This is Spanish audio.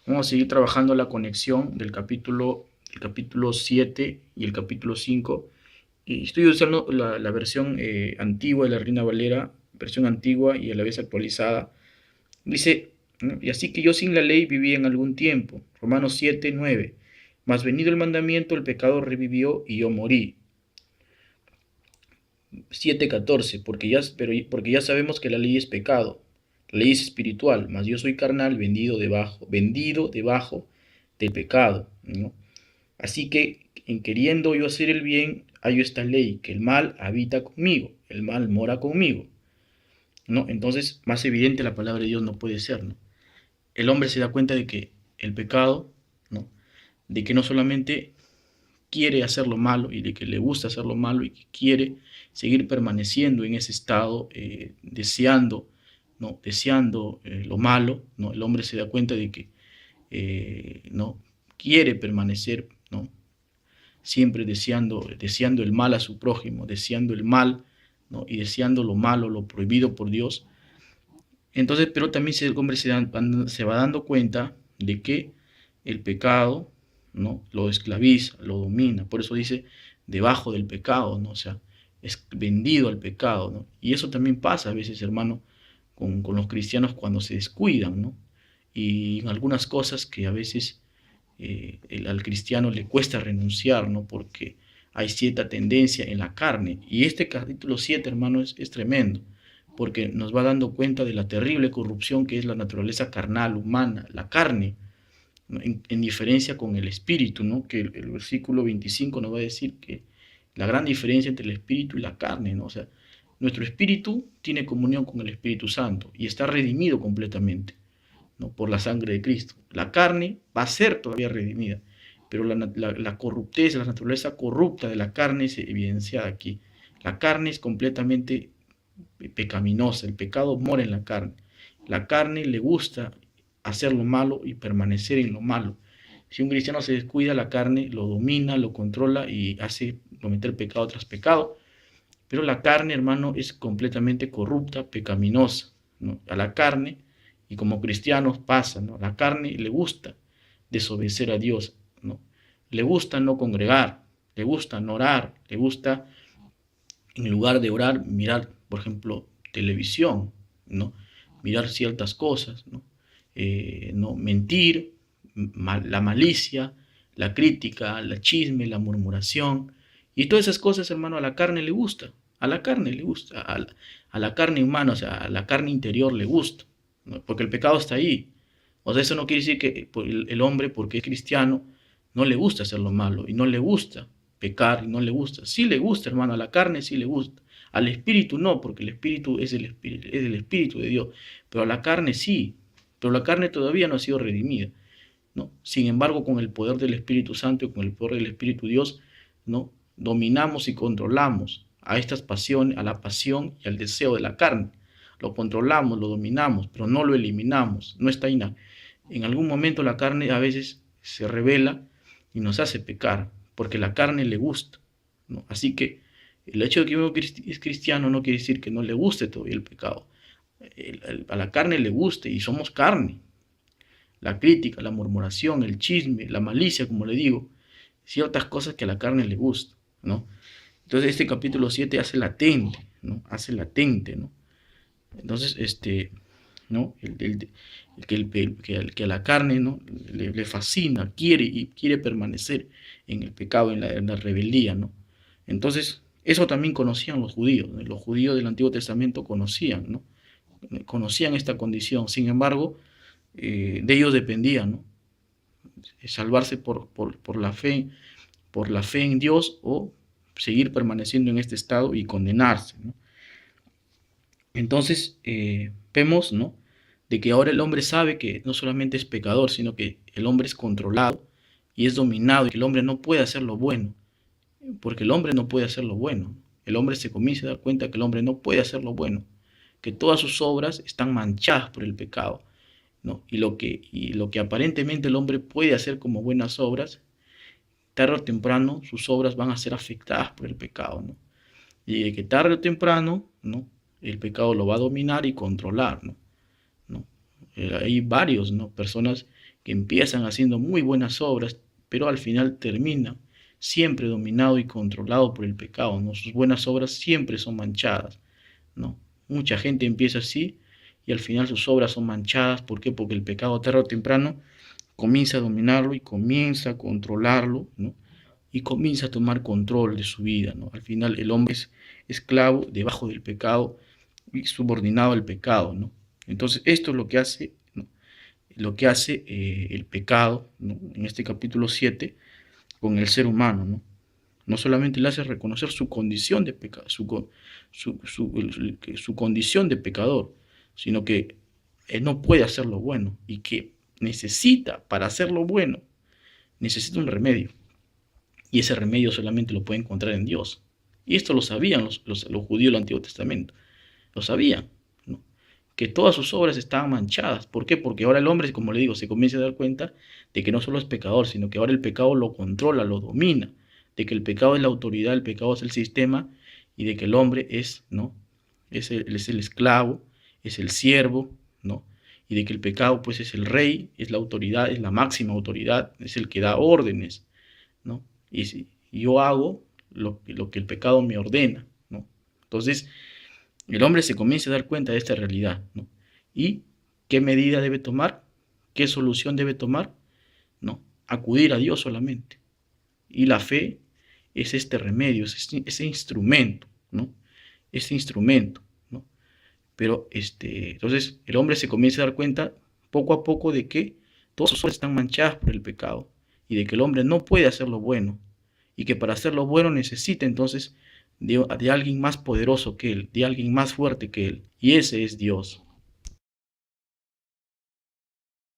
Vamos a seguir trabajando la conexión del capítulo 7 y el capítulo 5. Y estoy usando la versión antigua de la Reina Valera, versión antigua y a la vez actualizada. Dice, ¿no? Y así que yo sin la ley viví en algún tiempo. Romanos 7:9. Mas venido el mandamiento, el pecado revivió y yo morí. 7:14. Porque ya sabemos que la ley es pecado. La ley es espiritual, mas yo soy carnal, vendido debajo del pecado, ¿no? Así que en queriendo yo hacer el bien, hallo esta ley, que el mal habita conmigo, el mal mora conmigo, ¿no? Entonces, más evidente la palabra de Dios no puede ser, ¿no? El hombre se da cuenta de que el pecado, ¿no? De que no solamente quiere hacer lo malo y de que le gusta hacer lo malo y que quiere seguir permaneciendo en ese estado, deseando, ¿no? Deseando lo malo, ¿no? El hombre se da cuenta de que no quiere permanecer, ¿no? Siempre deseando el mal a su prójimo, deseando el mal, ¿no? Y deseando lo malo, lo prohibido por Dios. Entonces, pero también el hombre se va dando cuenta de que el pecado, ¿no? Lo esclaviza, lo domina. Por eso dice, debajo del pecado, ¿no? O sea, es vendido al pecado, ¿no? Y eso también pasa a veces, hermano, con los cristianos cuando se descuidan, ¿no? Y en algunas cosas que a veces al cristiano le cuesta renunciar, ¿no? Porque hay cierta tendencia en la carne. Y este capítulo 7, hermano, es tremendo, porque nos va dando cuenta de la terrible corrupción que es la naturaleza carnal, humana, la carne, ¿no? En diferencia con el espíritu, ¿no? Que el versículo 25 nos va a decir que la gran diferencia entre el espíritu y la carne, ¿no? O sea, nuestro espíritu tiene comunión con el Espíritu Santo y está redimido completamente, ¿no? Por la sangre de Cristo. La carne va a ser todavía redimida, pero la corruptez, la naturaleza corrupta de la carne es evidenciada aquí. La carne es completamente pecaminosa, el pecado mora en la carne. La carne le gusta hacer lo malo y permanecer en lo malo. Si un cristiano se descuida, la carne lo domina, lo controla y hace cometer pecado tras pecado. Pero la carne, hermano, es completamente corrupta, pecaminosa, ¿no? A la carne, y como cristianos pasa, ¿no? A la carne le gusta desobedecer a Dios, ¿no? Le gusta no congregar, le gusta no orar, le gusta, en lugar de orar, mirar, por ejemplo, televisión, ¿no? Mirar ciertas cosas, ¿no? No mentir, la malicia, la crítica, la chisme, la murmuración, y todas esas cosas, hermano, a la carne le gusta, a la carne le gusta, a la carne humana, o sea, a la carne interior le gusta, ¿no? Porque el pecado está ahí. O sea, eso no quiere decir que el hombre, porque es cristiano, no le gusta hacer lo malo y no le gusta pecar y no le gusta. Sí le gusta, hermano, a la carne sí le gusta. Al espíritu no, porque el espíritu es el espíritu de Dios. Pero a la carne sí. Pero la carne todavía no ha sido redimida, ¿no? Sin embargo, con el poder del Espíritu Santo y con el poder del Espíritu Dios, ¿no? Dominamos y controlamos a estas pasiones, a la pasión y al deseo de la carne. Lo controlamos, lo dominamos, pero no lo eliminamos. No está en algún momento la carne a veces se revela y nos hace pecar, porque la carne le gusta, ¿no? Así que el hecho de que uno es cristiano no quiere decir que no le guste todavía el pecado. A la carne le guste y somos carne. La crítica, la murmuración, el chisme, la malicia, como le digo, ciertas cosas que a la carne le gusta, ¿no? Entonces este capítulo 7 hace latente, ¿no? Hace latente, ¿no? Entonces, ¿no? Que a la carne, ¿no? Le fascina, quiere permanecer en el pecado, en la rebeldía, ¿no? Entonces, eso también conocían los judíos, ¿no? Los judíos del Antiguo Testamento conocían, ¿no? Conocían esta condición. Sin embargo, de ellos dependía, ¿no? Salvarse por la fe en Dios o seguir permaneciendo en este estado y condenarse, ¿no? Entonces, vemos, ¿no? De que ahora el hombre sabe que no solamente es pecador, sino que el hombre es controlado y es dominado, y que el hombre no puede hacer lo bueno, porque el hombre no puede hacer lo bueno. El hombre se comienza a dar cuenta que el hombre no puede hacer lo bueno, que todas sus obras están manchadas por el pecado, ¿no? Y lo que aparentemente el hombre puede hacer como buenas obras, tarde o temprano sus obras van a ser afectadas por el pecado, ¿no? Y de que tarde o temprano, ¿no? El pecado lo va a dominar y controlar, ¿no? ¿No? Hay varios, ¿no? Personas que empiezan haciendo muy buenas obras, pero al final terminan siempre dominado y controlado por el pecado, ¿no? Sus buenas obras siempre son manchadas, ¿no? Mucha gente empieza así y al final sus obras son manchadas. ¿Por qué? Porque el pecado tarde o temprano comienza a dominarlo y comienza a controlarlo, ¿no? Y comienza a tomar control de su vida, ¿no? Al final el hombre es esclavo debajo del pecado y subordinado al pecado, ¿no? Entonces esto es lo que hace, ¿no? Lo que hace el pecado, ¿no? En este capítulo 7 con el ser humano, ¿no? No solamente le hace reconocer su condición de pecado, su condición de pecador, sino que él no puede hacer lo bueno y que necesita, para hacer lo bueno, necesita un remedio. Y ese remedio solamente lo puede encontrar en Dios. Y esto lo sabían los judíos del Antiguo Testamento. Lo sabían, ¿no? Que todas sus obras estaban manchadas. ¿Por qué? Porque ahora el hombre, como le digo, se comienza a dar cuenta de que no solo es pecador, sino que ahora el pecado lo controla, lo domina, de que el pecado es la autoridad, el pecado es el sistema, y de que el hombre es, ¿no? Es el esclavo, es el siervo, ¿no? Y de que el pecado, pues, es el rey, es la autoridad, es la máxima autoridad, es el que da órdenes, ¿no? Y si yo hago lo que el pecado me ordena, ¿no? Entonces, el hombre se comienza a dar cuenta de esta realidad, ¿no? ¿Y qué medida debe tomar? ¿Qué solución debe tomar? No, acudir a Dios solamente. Y la fe es este remedio, es ese instrumento, ¿no? Ese instrumento, ¿no? Pero entonces el hombre se comienza a dar cuenta poco a poco de que todas sus obras están manchadas por el pecado y de que el hombre no puede hacer lo bueno y que para hacer lo bueno necesita entonces de alguien más poderoso que él, de alguien más fuerte que él, y ese es Dios.